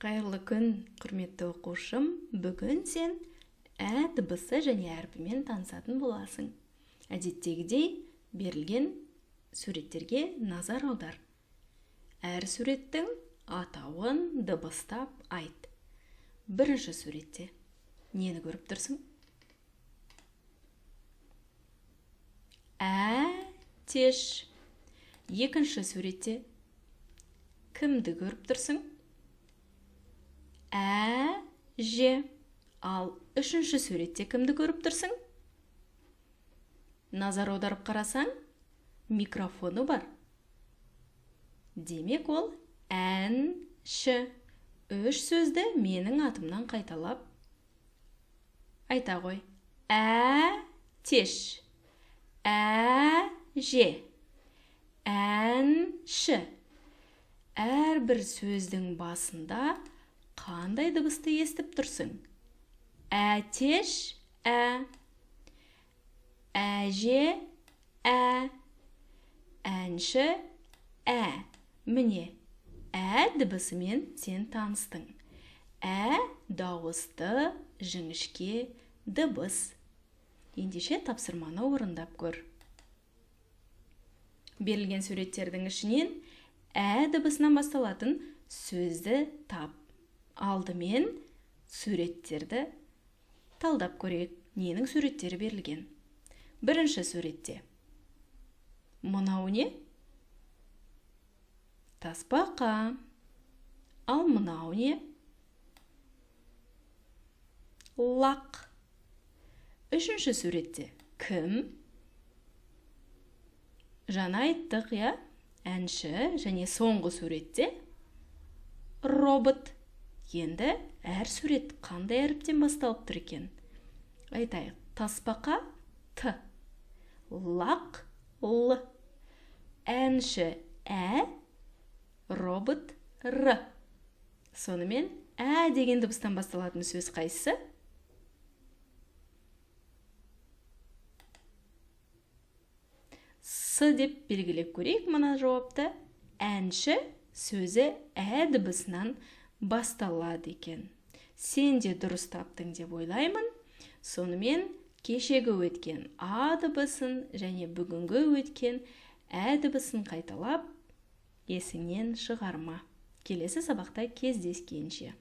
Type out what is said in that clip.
Қайырлы күн, құрметті оқушым. Бүгін сен ә дыбысы және әрпімен танысатын боласың. Әдеттегідей берілген суреттерге назар аудар. Әр суреттің атауын дыбыстап айт. Бірінші суретте нені көріп тұрсың? Әтеш. Екінші суретте кімді көріп тұрсың? Әже. Ал үшінші суретте кімді көріп тұрсың? Назар аударып қарасаң, микрофоны бар. Демек ол әнші. Үш сөзді менің атымнан қайталап айта ғой. Әтеш, әже, әнші. Әрбір сөздің басында қандай дыбысты естіп тұрсың? Әтеш, ә, әже, ә, әнші, ә. Міне, ә дыбысымен сен таныстың. Ә дауысты жіңішке дыбыс. Ендеше тапсырманы орындап көр. Берілген суреттердің ішінен ә дыбысынан басталатын сөзді тап. Алдымен суреттерді талдап көрейік. Ненің суреттері берілген? Бірінші суретте. Мынау не? Тасбақа. Ал мынау не? Лақ. Үшінші суретте. Кім? Жаңа айттық, я? Әнші. Және соңғы суретте робот. Енді әр сурет қандай әріптен басталып тұр екен? Айтайық. Тасбақа Т. Лақ Л. Әнші Ә. Робот Р. Сонымен ә деген дыбыстан басталатын сөз қайсысы? С деп белгілеп көрейік мына жауапты. Әнші сөзі ә дыбысынан басталады екен. Сен де дұрыс таптың деп ойлаймын. Сонымен кешегі өткен а дыбысын және бүгінгі өткен ә дыбысын қайталап есіңнен шығарма. Келесі сабақта кездескенше.